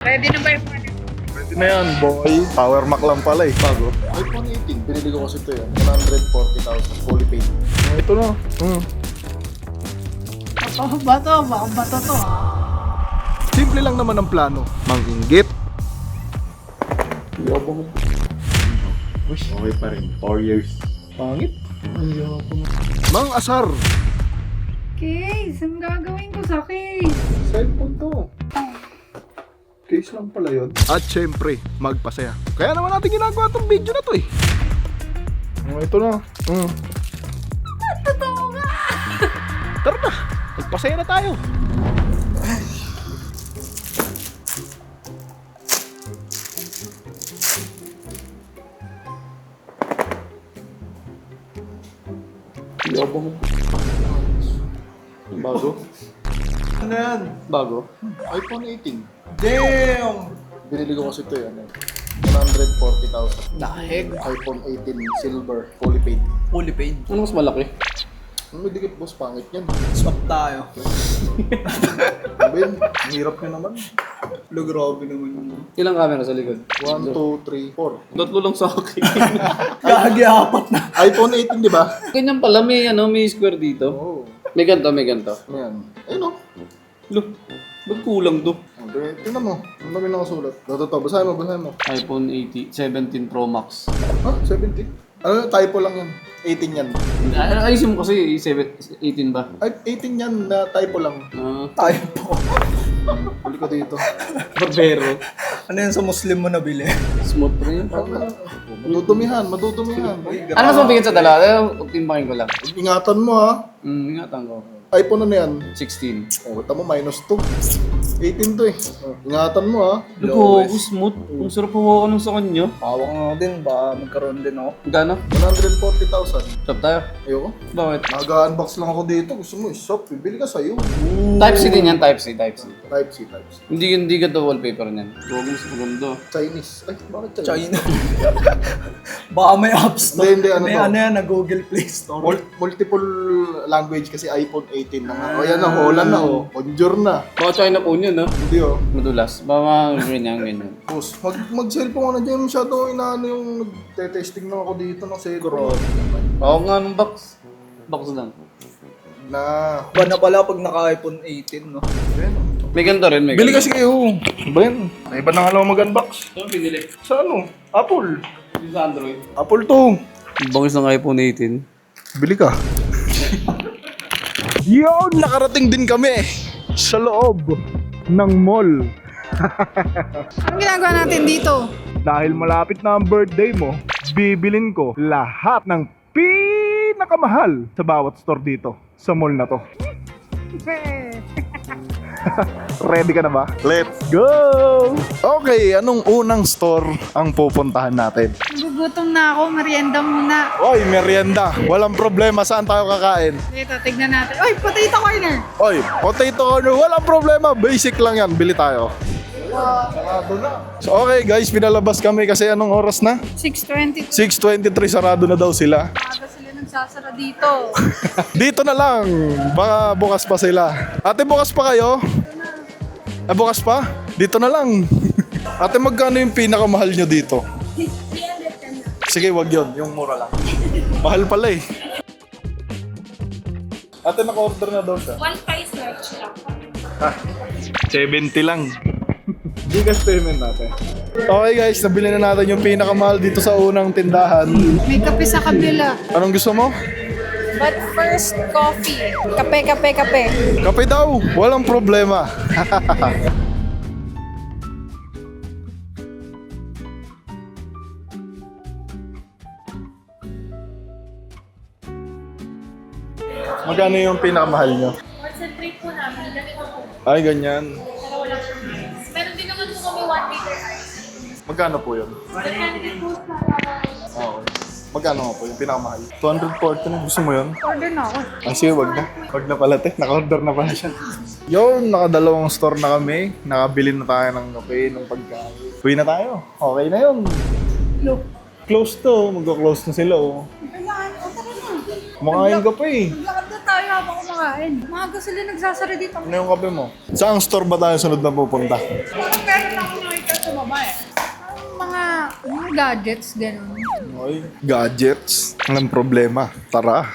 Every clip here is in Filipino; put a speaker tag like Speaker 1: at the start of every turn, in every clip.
Speaker 1: Ready na ba yung phone?
Speaker 2: Pwede na yan, boy. Power Mac lang pala eh. Bago.
Speaker 3: iPhone 18, binili ko kasi ito yan. 140,000, fully paid.
Speaker 2: Ito na.
Speaker 1: Bato, baka bato to ha.
Speaker 2: Simple lang naman ang plano. Manginggit.
Speaker 3: Yabang.
Speaker 2: Uy, okay pa rin. 4 years.
Speaker 3: Pangit. Ang yabang.
Speaker 2: Mang asar.
Speaker 1: Case, ang gagawin ko sa case?
Speaker 3: Cellphone to. Case lang pala yun.
Speaker 2: At syempre, magpasaya. Kaya naman natin ginagawa itong video na to eh. Ito na.
Speaker 1: Totoo nga!
Speaker 2: Tara na. Magpasaya na tayo.
Speaker 3: Yabang. Bago?
Speaker 4: Ano yan?
Speaker 3: Bago? iPhone 18.
Speaker 4: Damn!
Speaker 3: Binili ko kasi ito yan. 140,000.
Speaker 4: Dahig.
Speaker 3: iPhone 18 silver, fully paid.
Speaker 4: Fully paid.
Speaker 3: Ano mas malaki? Ano may dikit boss, pangit yan.
Speaker 4: Swap tayo.
Speaker 3: Ano ba yun? Ang hirap nyo naman.
Speaker 4: Lo, grabe naman yun.
Speaker 5: Ilang camera sa likod?
Speaker 3: 1, 2, 3, 4.
Speaker 5: Tatlo lang sa akin.
Speaker 4: Gagi, apat na.
Speaker 3: iPhone 18, di ba?
Speaker 5: Ganyan pala, may square dito.
Speaker 3: Oo.
Speaker 5: May ganto, may ganto.
Speaker 3: Ayan. Ayun o.
Speaker 5: Look, ba't kulang to?
Speaker 3: Okay, tingnan mo. Ang dami nakasulat. Ito, basahin mo.
Speaker 5: iPhone 17 Pro Max.
Speaker 3: Ha? 17? Ano, typo lang yan. 18 yan.
Speaker 5: Ayusin mo kasi 18 ba?
Speaker 3: Ay, 18 yan na typo lang.
Speaker 4: Tayo po.
Speaker 3: Huli ko dito.
Speaker 5: Barbero.
Speaker 4: Ano yan sa Muslim mo nabili?
Speaker 5: Smooth rin.
Speaker 3: Madudumihan.
Speaker 5: Ano mas mabigat sa dalawa? Timbangin ko lang.
Speaker 3: Ingatan mo ha.
Speaker 5: Ingatan ko.
Speaker 3: iPhone ano yan?
Speaker 5: 16.
Speaker 3: Oh, tama minus 2. 18 to eh. Oh, ingatan mo ha.
Speaker 5: Look, smooth. Ang sarap hawakan sa kanya.
Speaker 4: Hawak nga din, baka magkaroon din ako.
Speaker 5: Gano?
Speaker 3: 140,000.
Speaker 5: Shop tayo.
Speaker 3: Ayoko.
Speaker 5: Bakit?
Speaker 3: Nag-unbox lang ako dito. Gusto mo i-shop. Bibili ka sa'yo.
Speaker 5: Type C din yan, Type C.
Speaker 3: Type C.
Speaker 5: Hindi ka the wallpaper niyan. Huwag mo sa maganda.
Speaker 3: Chinese. Ay, bakit Chinese?
Speaker 4: China. Baka may app store.
Speaker 3: Hindi, ano
Speaker 4: may
Speaker 3: to?
Speaker 4: ano yan, na Google Play Store.
Speaker 3: Multiple language kasi iPhone 18 na nga. O yan na, Holland na oh. Bonjour na.
Speaker 5: Baka China po niya, no?
Speaker 3: Hindi oh.
Speaker 5: Madulas. Baka ganyan.
Speaker 3: Boss, mag-cellphone ka na dyan masyado inaano yung nagte-testing na ako dito ng cellphone.
Speaker 5: Ako nga ng box. Box lang.
Speaker 3: Na.
Speaker 4: Ba na pala pag naka-iPhone 18, no?
Speaker 5: May ganito rin, may
Speaker 3: Bili
Speaker 5: ganito.
Speaker 3: kasi kayo. Ba yan? May iba na nga lang mag-unbox.
Speaker 5: Saan pinili?
Speaker 3: Sa ano? Apple.
Speaker 5: Yung sa Android.
Speaker 3: Apple to.
Speaker 5: Bangis ng iPhone 18.
Speaker 3: Bili ka. Yun! Nakarating din kami sa loob ng mall.
Speaker 1: Anong ginagawa natin dito?
Speaker 2: Dahil malapit na ang birthday mo, bibilin ko lahat ng pinakamahal sa bawat store dito sa mall na to. Ready ka na ba? Let's go! Okay, anong unang store ang pupuntahan natin?
Speaker 1: Gugutom na ako, merienda muna.
Speaker 2: Oy, merienda. Walang problema. Saan tayo kakain?
Speaker 1: Ito, tignan natin. Oy, potato corner!
Speaker 2: Oy, potato corner. Walang problema. Basic lang yan. Bili tayo. So, okay guys, pinalabas kami kasi anong oras na?
Speaker 1: 6:20.
Speaker 2: 6:23, sarado na daw sila.
Speaker 1: Maaga sila nagsasara dito.
Speaker 2: Dito na lang. Baka bukas pa sila. Ate, bukas pa kayo? Bukas pa? Dito na lang. Ate, magkano yung pinakamahal nyo dito?
Speaker 1: 300
Speaker 2: Sige, wag yon, yung mura lang. Mahal pala eh. Ate, naka-order na daw siya.
Speaker 1: 1 price search lang.
Speaker 2: 70 lang. Bigas payment natin. Okay guys, nabili na natin yung pinakamahal dito sa unang tindahan.
Speaker 1: May kape sa kabila.
Speaker 2: Anong gusto mo?
Speaker 1: But first, coffee. Kape.
Speaker 2: Kape daw, walang problema. Magkano yung pinakamahal nyo?
Speaker 6: Concentrate po namin, ganito po.
Speaker 2: Ay, ganyan.
Speaker 6: Pero wala po. Meron din naman po kami 1 liter ice.
Speaker 2: Magkano po yun?
Speaker 6: Depende din po sa
Speaker 2: Okay. Magkano nga po yung pinakamahal? 240 na. Gusto mo yun?
Speaker 1: Order na ako.
Speaker 2: Ay, sige, wag na. Wag na pala, te. Naka-order na pala siya. Yun, nakadalawang store na kami. Nakabili na tayo ng kape, ng pagkain. Uwi na tayo. Okay na yun. Look. Close to. Magka-close na sila, oh.
Speaker 1: Kailangan, tara na.
Speaker 2: Kumakain ka pa eh.
Speaker 1: Maglakad na tayo habang kumakain. Maaga sila nagsasara dito.
Speaker 2: Ano yung kape mo? Saan store ba tayo sunod na pupunta?
Speaker 1: Parang meron akong nakita sa baba eh. Parang mga gadgets, gano'n.
Speaker 2: Oy, gadgets. Anong problema? Tara.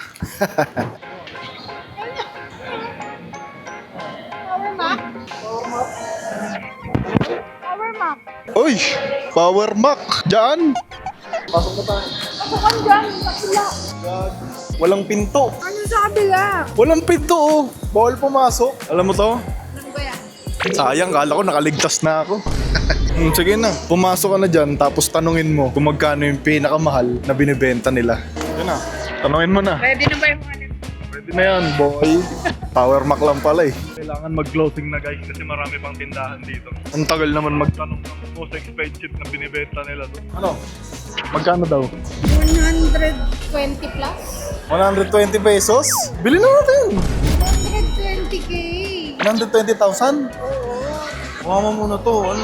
Speaker 1: Power map? Power map.
Speaker 2: Uy! Power Mac! Diyan!
Speaker 1: Ako kan dyan, nakila.
Speaker 2: Walang pinto.
Speaker 1: Ano sa kabila?
Speaker 2: Walang pinto oh. Bawal pumasok. Alam mo to?
Speaker 1: Ano ba yan?
Speaker 2: Sayang, kala ko nakaligtas na ako. Sige na, pumasok ka na dyan tapos tanungin mo kung magkano yung pinakamahal na binibenta nila. Yan na, tanungin mo na.
Speaker 1: Ready na ba yung mga
Speaker 2: Pwede na yan, boy. Power Mac lang pala eh. Kailangan mag-closing na guys kasi marami pang tindahan dito. Ang tagal naman magtanong ng most expensive na binibenta nila to. Ano? Magkano daw?
Speaker 1: 120 plus?
Speaker 2: 120 pesos? Bili na natin!
Speaker 1: 120k.
Speaker 2: 120,000? Oo. Mama muna to, ano?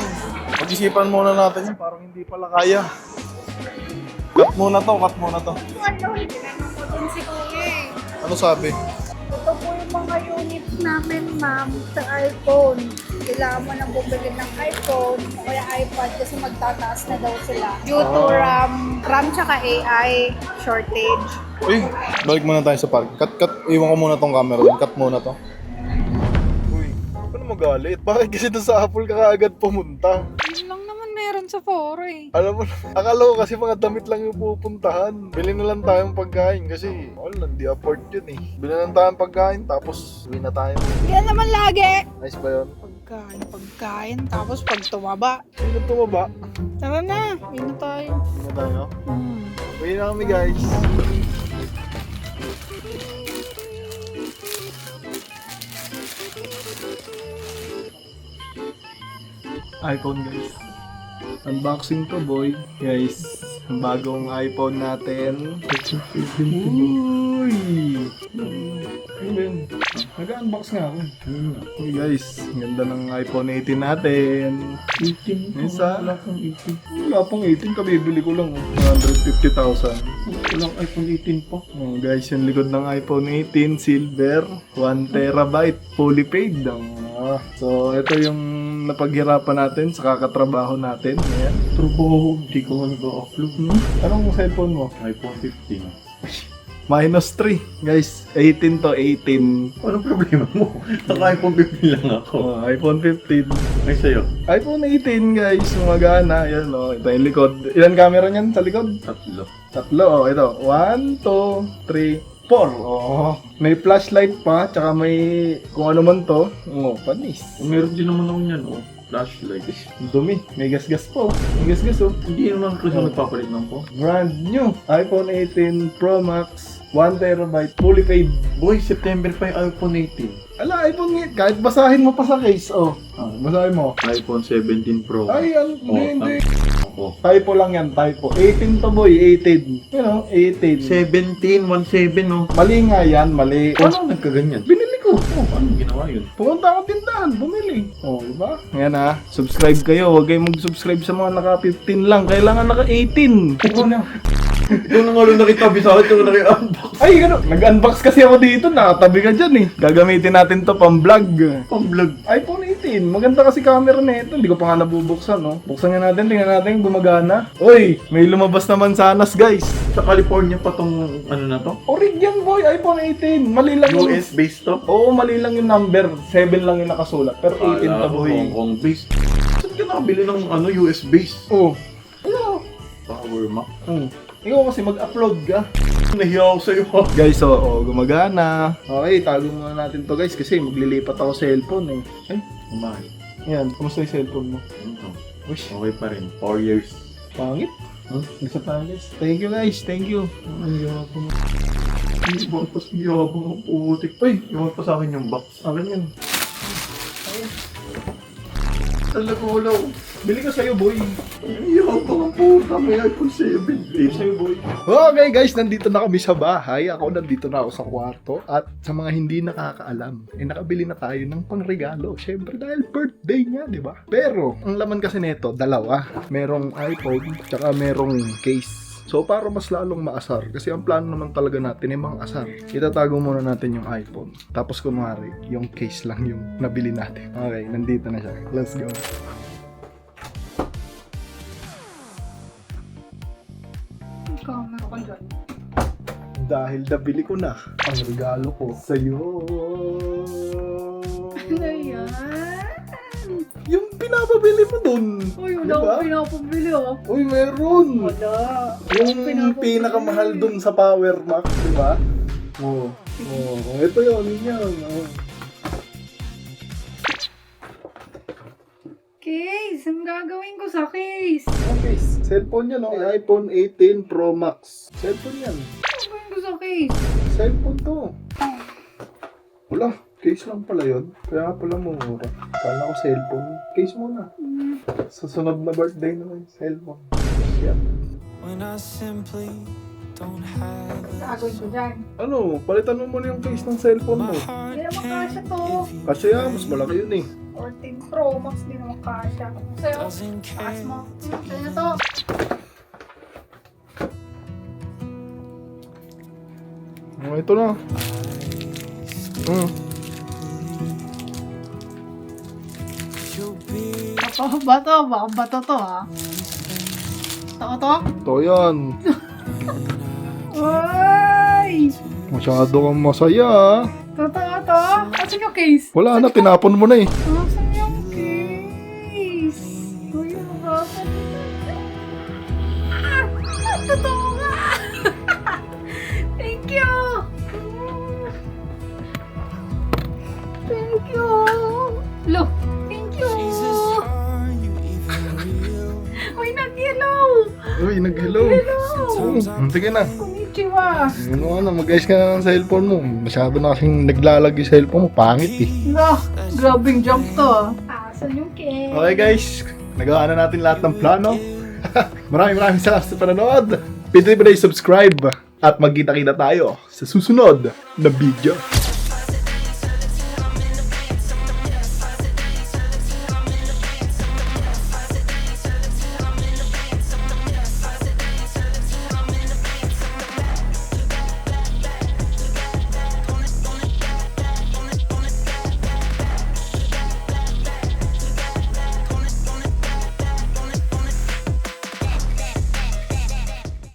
Speaker 2: Pag-isipan muna natin yun, parang hindi pala kaya. Cut muna to.
Speaker 1: Ano? Tinanong ko dun si Kuya eh.
Speaker 2: Ano sabi?
Speaker 1: Ito po yung mga unit namin, ma'am, sa iPhone. Kailangan mo nang bumili ng iPhone o kaya iPad kasi magtataas na daw sila. Due to RAM tsaka AI shortage.
Speaker 2: Uy, balik muna tayo sa park. Cut. Iwan ko muna tong camera. Cut muna to. Uy, ano magalit? Bakit kasi doon sa Apple ka kaagad pumunta?
Speaker 1: Yun lang naman meron sa Foro eh.
Speaker 2: Alam mo, akala ko kasi mga damit lang yung pupuntahan. Bili na lang tayong pagkain kasi hindi afford yun eh. Bili na lang tayong pagkain tapos uwi na tayo.
Speaker 1: Yan naman lagi.
Speaker 2: Nice ba yun?
Speaker 1: Pagkain, tapos pag tumaba.
Speaker 2: Sino tumaba?
Speaker 1: Tara na, yun na tayo.
Speaker 2: Uwi na tayo? Uwi na kami guys. iPhone guys. Unboxing to boy. Guys, ang bagong iPhone natin. Uy! Ano ba yun? Nag-unbox nga ako. Okay guys, ganda ng iPhone 18 natin. 18? Isa? Wala pang 18. Wala pang 18, kabibili ko lang. 150,000. Walang iPhone 18 pa. Oh, guys, yung likod ng iPhone 18, silver. 1TB, fully paid. So, ito yung napaghirapan natin sa kakatrabaho natin. Ayan.
Speaker 7: Turbo, hindi ko nag-upload.
Speaker 2: Anong cellphone mo?
Speaker 7: iPhone 15.
Speaker 2: Minus 3. Guys, 18 to 18.
Speaker 7: Anong problema mo? Naka-iPhone 15 lang ako.
Speaker 2: Oh, iPhone 15.
Speaker 7: Ay, sa'yo?
Speaker 2: iPhone 18 guys, gumagana. Yan o, ito yung likod. Ilan camera niyan sa likod?
Speaker 7: Tatlo.
Speaker 2: Tatlo, oh, ito. 1, 2, 3, 4. Oh, may flashlight pa, tsaka may kung ano man to. Oh, panis.
Speaker 7: Meron din naman ako yan, oh. Flashlight.
Speaker 2: Dumi, may gasgas po. May gasgas oh.
Speaker 7: Hindi naman kasi nagpapalit ng po.
Speaker 2: Brand new. iPhone 18 Pro Max, 1TB, fully paid.
Speaker 7: Boy, September pa yung iPhone 18.
Speaker 2: Ala, iPhone nga. Kahit basahin mo pa sa case, oh. Basahin mo.
Speaker 7: iPhone 17 Pro.
Speaker 2: Ay, hindi.
Speaker 7: Ako.
Speaker 2: Typo lang yan, typo. 18 to boy, 18. You know, 18.
Speaker 7: 17, 17, no?
Speaker 2: Mali nga yan, mali.
Speaker 7: Paano nagkaganyan?
Speaker 2: Binili ko.
Speaker 7: Oh, paano ginawa yun?
Speaker 2: Pumunta ako tindahan, bumili. Oh, diba? Ngayon ha, subscribe kayo. Huwag kayong mag-subscribe sa mga naka-15 lang. Kailangan naka-18.
Speaker 7: Oo na. Ikaw na nga lang nakitabi sa akin, ikaw na naki-unbox.
Speaker 2: Ay, gano'n. Nag-unbox kasi ako dito. Nakatabi ka dyan eh. Gagamitin natin to pang vlog.
Speaker 7: Pang-vlog.
Speaker 2: iPhone 18. Maganda kasi camera na ito. Hindi ko pa nga nabubuksan, no? Buksan nga natin. Tingnan natin kung gumagana. Uy, may lumabas na mansanas, guys.
Speaker 7: Sa California pa tong ano na to?
Speaker 2: Orig yan, boy. iPhone 18. Mali lang yung...
Speaker 7: US based to?
Speaker 2: Oo, mali lang yung number. 7 lang yung nakasulat. Pero 18
Speaker 7: Kala
Speaker 2: to,
Speaker 7: ko
Speaker 2: boy.
Speaker 7: Hong Kong based. Saan ka nakabili ng ano, US based?
Speaker 2: Oo. Ano?
Speaker 7: Power Mac.
Speaker 2: Ikaw kasi mag-upload ka.
Speaker 7: Nahiya ako sa'yo ha.
Speaker 2: Guys, gumagana. Okay, tago muna natin to guys kasi maglilipat ako sa cellphone eh. Ay,
Speaker 7: Kumain.
Speaker 2: yan. Kamusta yung cellphone mo? Uy,
Speaker 7: Okay pa rin. 4 years.
Speaker 2: pangit. Isa pa guys. Thank you guys, thank you. Ay, yabang.
Speaker 7: Ibang pas yabang ang putik. Uy, iwan pa sa akin yung box.
Speaker 2: Akin yan.
Speaker 7: Talaga wala.
Speaker 2: Bili ko sa'yo, boy.
Speaker 7: Yabang ang puta. May iPhone 7.
Speaker 2: Sa'yo, boy. Okay guys, nandito na kami sa bahay. Nandito na ako sa kwarto. At sa mga hindi nakakaalam, nakabili na tayo ng pangregalo. Siyempre dahil birthday niya, di ba? Pero, ang laman kasi nito, dalawa. Merong iPhone, tsaka merong case.
Speaker 3: So para mas lalong maasar, kasi ang plano naman talaga natin ay mga asar. Itatago muna natin yung iPhone. Tapos kunwari, yung case lang yung nabili natin. Okay, nandito na siya. Let's go.
Speaker 1: Camera ko dyan.
Speaker 3: Dahil nabili ko na ang regalo ko sa'yo.
Speaker 1: Ano yan?
Speaker 3: Yung pinapabili mo dun.
Speaker 1: Uy, wala
Speaker 3: Diba?
Speaker 1: akong pinapabili oh.
Speaker 3: Uy, meron.
Speaker 1: Wala.
Speaker 3: Yung pinakamahal dun sa Power Max, di ba? Oo. Oo. Ito yun, yun. Oo.
Speaker 1: Case, ang gagawin ko sa case?
Speaker 3: Okay, cellphone yan, no? iPhone 18 Pro Max. Cellphone yan.
Speaker 1: Ang gagawin ko sa case?
Speaker 3: Cellphone to. Wala, case lang pala yun. Kaya pala mura. Kala ko cellphone. Case muna. Sa sunod na birthday naman, cellphone. Yan.
Speaker 8: When I simply don't have
Speaker 1: Gagawin ko dyan.
Speaker 3: Ano, palitan mo muna yung case ng cellphone mo.
Speaker 1: Hindi naman kasha to.
Speaker 3: Kasi mas malaki yun eh.
Speaker 1: 14 Pro Max, di naman kasha. Sa'yo, taas mo. Sa'yo na to.
Speaker 3: Oh, ito na.
Speaker 1: Ako, bato. Baka bato to ha. Tao to?
Speaker 3: Ito yan.
Speaker 1: Uy!
Speaker 3: Masyado kang masaya ah.
Speaker 1: Totoo to? Asan yung case?
Speaker 3: Wala na, tinapon mo na eh.
Speaker 1: Asan yung case? Uy, ang bata. Totoo nga! Thank you! Thank you! Look! Thank you!
Speaker 8: are you even real?
Speaker 1: Uy, nag-yellow!
Speaker 3: Uy, nag-hello. Sige na.
Speaker 1: Konnichiwa!
Speaker 3: Ano na, mag-ayos ka na ng cellphone mo. Masyado na kasing naglalag yung cellphone mo. Pangit eh.
Speaker 1: No, grabing jump to ah. Asan yung cake?
Speaker 3: Okay guys, nagawa na natin lahat ng plano. maraming salamat sa panonood. Pwede ba na subscribe at magkita-kita tayo sa susunod na video.